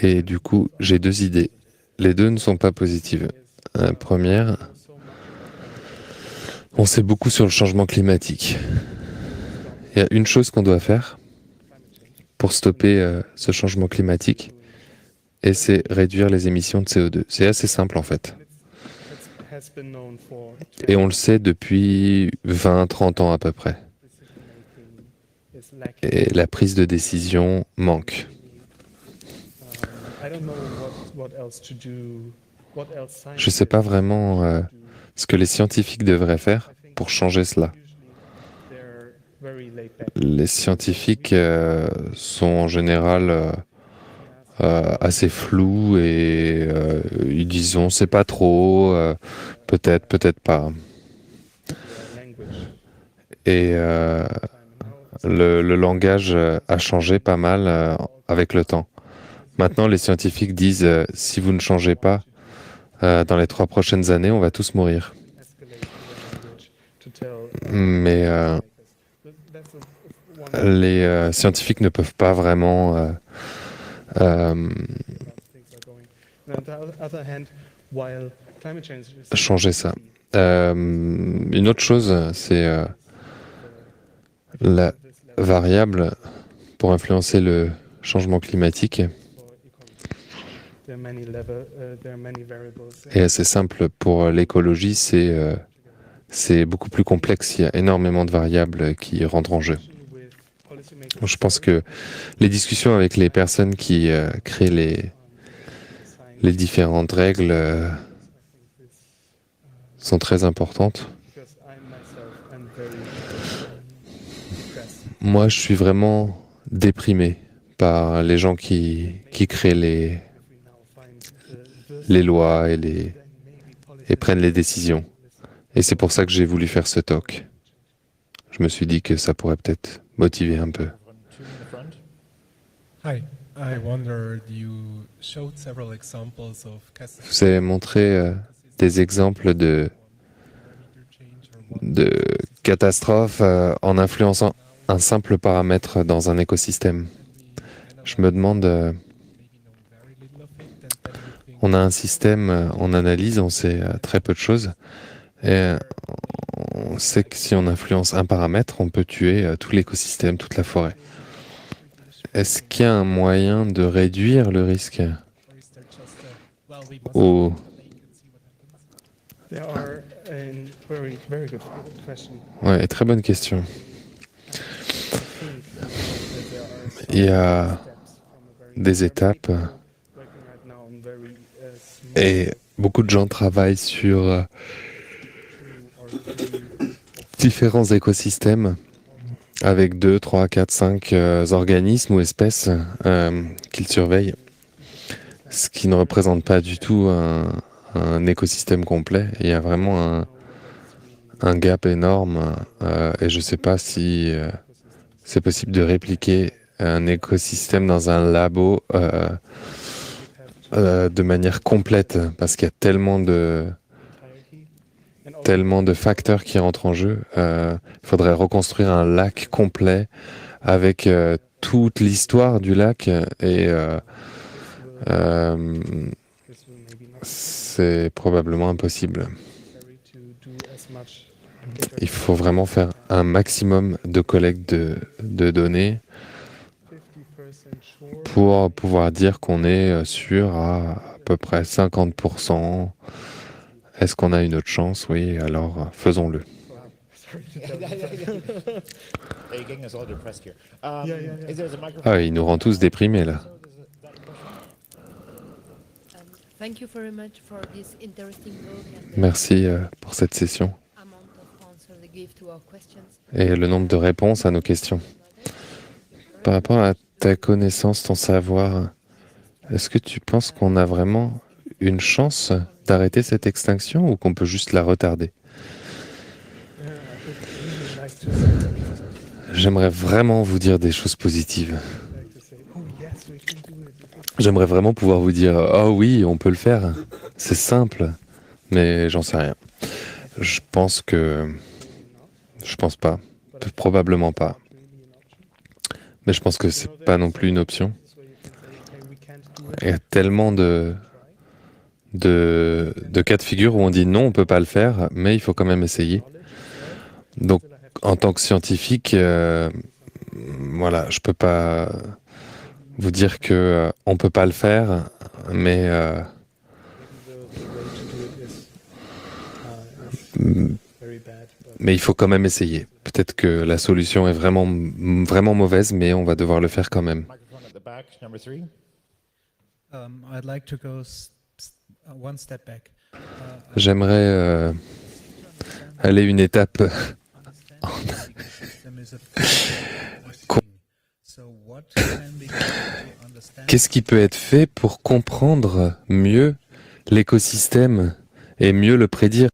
Et du coup, j'ai deux idées. Les deux ne sont pas positives. La première, on sait beaucoup sur le changement climatique. Il y a une chose qu'on doit faire pour stopper ce changement climatique, et c'est réduire les émissions de CO2. C'est assez simple en fait. Et on le sait depuis 20-30 ans à peu près. Et la prise de décision manque. Je ne sais pas vraiment ce que les scientifiques devraient faire pour changer cela. Les scientifiques sont en général assez flous et ils disent on sait pas trop, peut-être, peut-être pas. Et le langage a changé pas mal avec le temps. Maintenant, les scientifiques disent si vous ne changez pas, dans les 3 prochaines années, on va tous mourir. Mais les scientifiques ne peuvent pas vraiment changer ça. Une autre chose, c'est la variable pour influencer le changement climatique est assez simple. Pour l'écologie, c'est beaucoup plus complexe. Il y a énormément de variables qui rentrent en jeu. Je pense que les discussions avec les personnes qui créent les différentes règles sont très importantes. Moi, je suis vraiment déprimé par les gens qui créent les lois et prennent les décisions. Et c'est pour ça que j'ai voulu faire ce talk. Je me suis dit que ça pourrait peut-être motiver un peu. Hi, I wondered, you showed several examples of Vous avez montré des exemples de catastrophes en influençant un simple paramètre dans un écosystème. Je me demande, on a un système, on analyse, on sait très peu de choses, et on sait que si on influence un paramètre, on peut tuer tout l'écosystème, toute la forêt. Est-ce qu'il y a un moyen de réduire le risque ou... Ouais, très bonne question. Il y a des étapes et beaucoup de gens travaillent sur différents écosystèmes avec 2, 3, 4, 5 organismes ou espèces qu'ils surveillent, ce qui ne représente pas du tout un écosystème complet. Il y a vraiment un gap énorme et je ne sais pas si c'est possible de répliquer un écosystème dans un labo de manière complète parce qu'il y a tellement de facteurs qui rentrent en jeu. Il faudrait reconstruire un lac complet avec toute l'histoire du lac et c'est probablement impossible. Il faut vraiment faire un maximum de collecte de données pour pouvoir dire qu'on est sûr à peu près 50%. Est-ce qu'on a une autre chance? Oui, alors faisons-le. sorry to tell you. You're getting us all depressed here. Yeah. Is there a microphone? Ah, il nous rend tous déprimés là. Thank you very much for this interesting talk and Merci pour cette session amount of answers they give to our questions. et le nombre de réponses à nos questions. Par rapport à ta connaissance, ton savoir, est-ce que tu penses qu'on a vraiment une chance d'arrêter cette extinction ou qu'on peut juste la retarder? Yeah, I would really like to say, J'aimerais vraiment vous dire des choses positives. like to say, oh yes, we can do it. J'aimerais vraiment pouvoir vous dire « Oh oui, on peut le faire, c'est simple », mais j'en sais rien. Je pense pas, probablement pas. Mais je pense que c'est pas non plus une option. So you can say, okay, we can't do it. Il y a tellement de cas de figure où on dit non, on peut pas le faire, mais il faut quand même essayer. Donc, en tant que scientifique, voilà, je peux pas vous dire que on peut pas le faire, mais Very bad, but mais il faut quand même essayer. Peut-être que la solution est vraiment mauvaise, mais on va devoir le faire quand même. Microphone at the back, number 3. I'd like to go one step back. J'aimerais aller une étape. Qu'est-ce qui peut être fait pour comprendre mieux l'écosystème et mieux le prédire?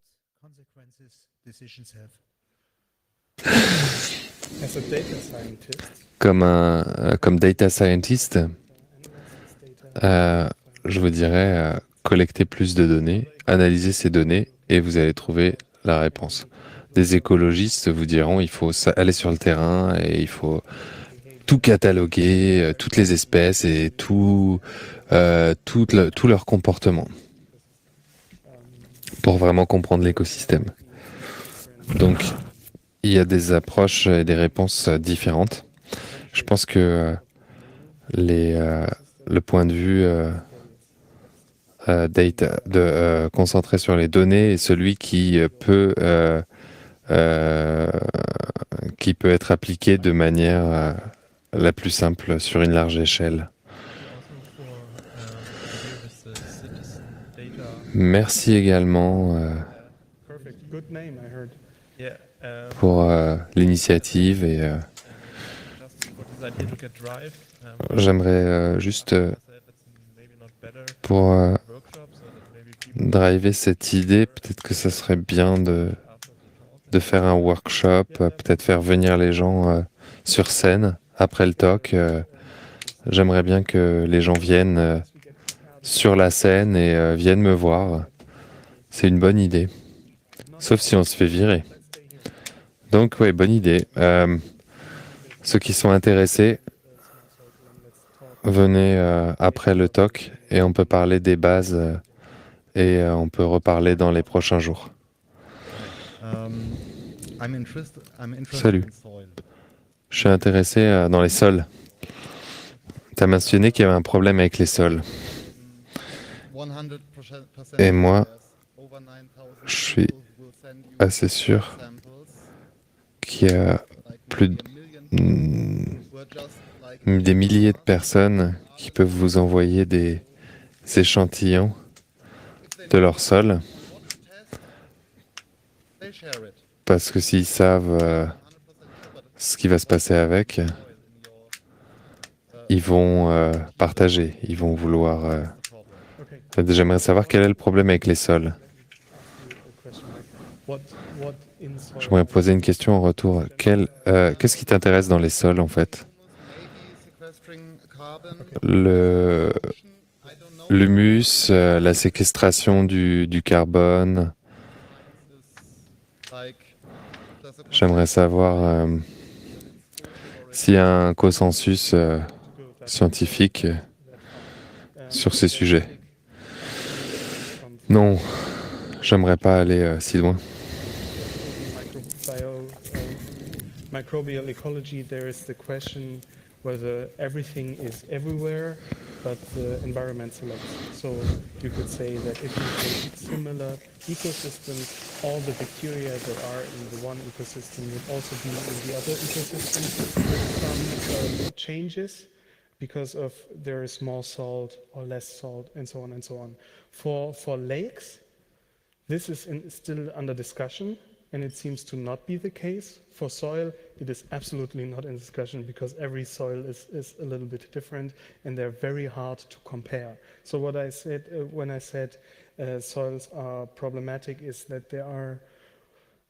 as a data scientist, Comme data scientist, je vous dirais collecter plus de données, analyser ces données et vous allez trouver la réponse. Des écologistes vous diront il faut aller sur le terrain et il faut tout cataloguer, toutes les espèces et tout leur comportement pour vraiment comprendre l'écosystème. Donc, il y a des approches et des réponses différentes. Je pense que le point de vue data, concentré sur les données est celui qui peut être appliqué de manière la plus simple sur une large échelle. Merci également perfect, good name, I heard. Yeah. pour l'initiative et Just for this idea to get drive. j'aimerais juste Maybe not better pour workshops so that maybe people driver cette idée, peut-être que ça serait bien de faire un workshop, peut-être faire venir les gens sur scène après le talk. J'aimerais bien que les gens viennent sur la scène et viennent me voir. C'est une bonne idée. Sauf si on se fait virer. Donc, ouais, bonne idée. Ceux qui sont intéressés, venez après le talk et on peut parler des bases et on peut reparler dans les prochains jours. Salut. Je suis intéressé dans les sols. Tu as mentionné qu'il y avait un problème avec les sols. Et moi, je suis assez sûr qu'il y a plus des milliers de personnes qui peuvent vous envoyer des échantillons de leur sol. Parce que s'ils savent ce qui va se passer avec, ils vont partager, ils vont vouloir... J'aimerais savoir quel est le problème avec les sols. J'aimerais poser une question en retour. Qu'est-ce qui t'intéresse dans les sols, en fait? L'humus, la séquestration du carbone. J'aimerais savoir s'il y a un consensus scientifique sur ces sujets. Non, j'aimerais pas aller si loin. Microbial ecology, there is the question whether everything is everywhere but the environment selects. So you could say that if you take similar ecosystems, all the bacteria that are in the one ecosystem would also be in the other ecosystem with some changes because of there is more salt or less salt and so on and so on. For lakes, this is still under discussion, and it seems to not be the case. For soil, it is absolutely not in discussion because every soil is a little bit different and they're very hard to compare. So what I said when I said soils are problematic is that they are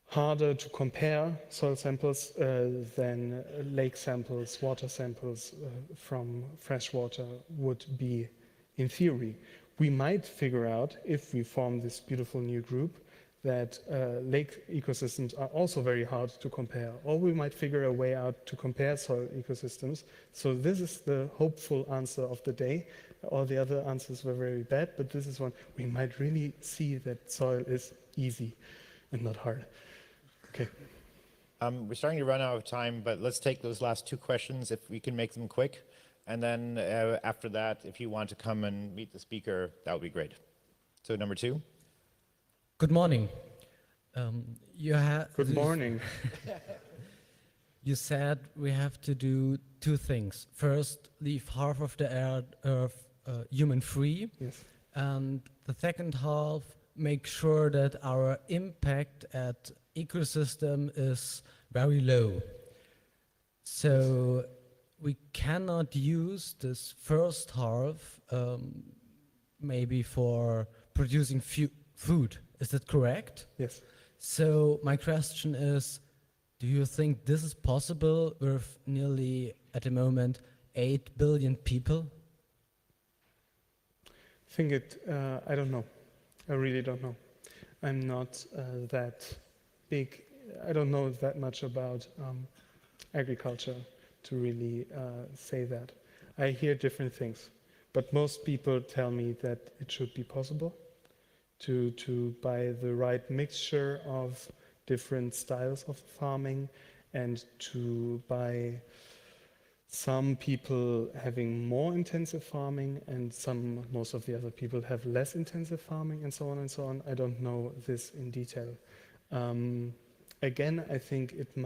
harder to compare soil samples than lake samples, water samples from fresh water would be in theory. We might figure out, if we form this beautiful new group, that lake ecosystems are also very hard to compare. Or we might figure a way out to compare soil ecosystems. So this is the hopeful answer of the day. All the other answers were very bad, but this is one. We might really see that soil is easy and not hard. Okay. We're starting to run out of time, but let's take those last two questions if we can make them quick. And then after that, if you want to come and meet the speaker, that would be great. So number 2. Good morning. Good morning. You said we have to do 2 things. First, leave half of the Earth human-free. Yes. And the second half, make sure that our impact at ecosystem is very low. So we cannot use this first half maybe for producing food. Is that correct? Yes. So my question is, do you think this is possible with nearly, at the moment, 8 billion people? I don't know. I really don't know. I'm not that big. I don't know that much about agriculture to really say that. I hear different things, but most people tell me that it should be possible to buy the right mixture of different styles of farming and to buy some people having more intensive farming and most of the other people have less intensive farming and so on and so on. I don't know this in detail. Again, I think it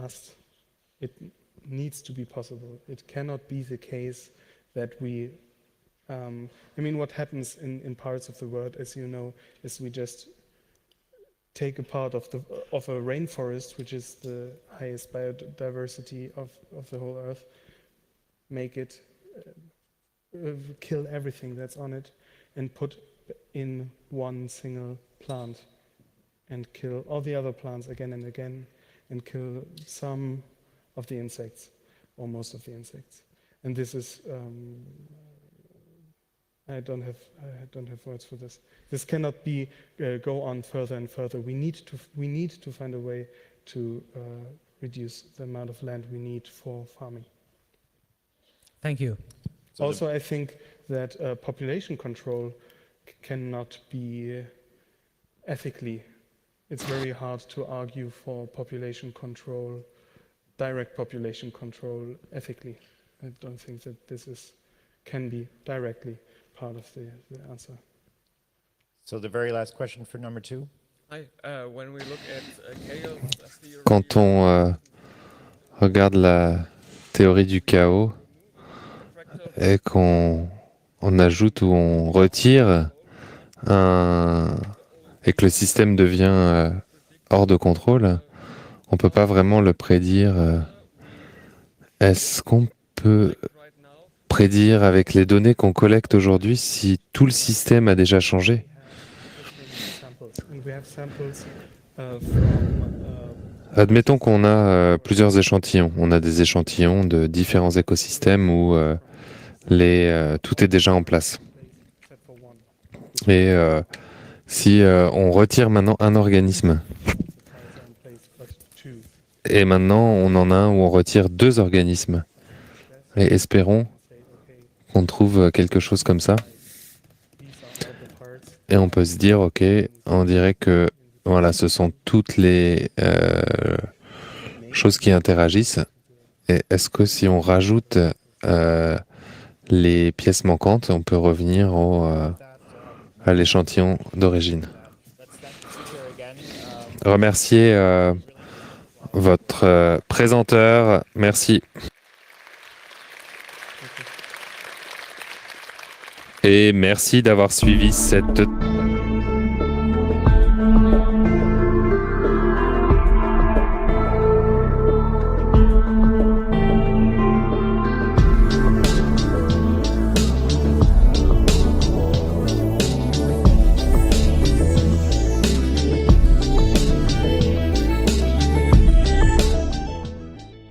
needs to be possible. It cannot be the case that what happens in parts of the world, as you know, is we just take a part of a rainforest, which is the highest biodiversity of the whole earth, make it, kill everything that's on it, and put in one single plant, and kill all the other plants again and again, and kill some of the insects, or most of the insects. And this is, I don't have words for this. This cannot be go on further and further. We need to find a way to reduce the amount of land we need for farming. Thank you. Also, I think that population control cannot be ethically. It's very hard to argue for population control, direct population control ethically. I don't think that this can be directly part of the answer. So the very last question for number 2. When we look at chaos theory, Quand on regarde la théorie du chaos et qu'on ajoute ou on retire et que le système devient hors de contrôle, on ne peut pas vraiment le prédire. Est-ce qu'on peut prédire avec les données qu'on collecte aujourd'hui si tout le système a déjà changé? Admettons qu'on a plusieurs échantillons. On a des échantillons de différents écosystèmes où tout est déjà en place. Et si on retire maintenant un organisme, et maintenant on en a un où on retire 2 organismes, et espérons qu'on trouve quelque chose comme ça, et on peut se dire, ok, on dirait que voilà, ce sont toutes les choses qui interagissent, et est-ce que si on rajoute les pièces manquantes, on peut revenir à l'échantillon d'origine. Remercier votre présenteur. Merci. Et merci d'avoir suivi cette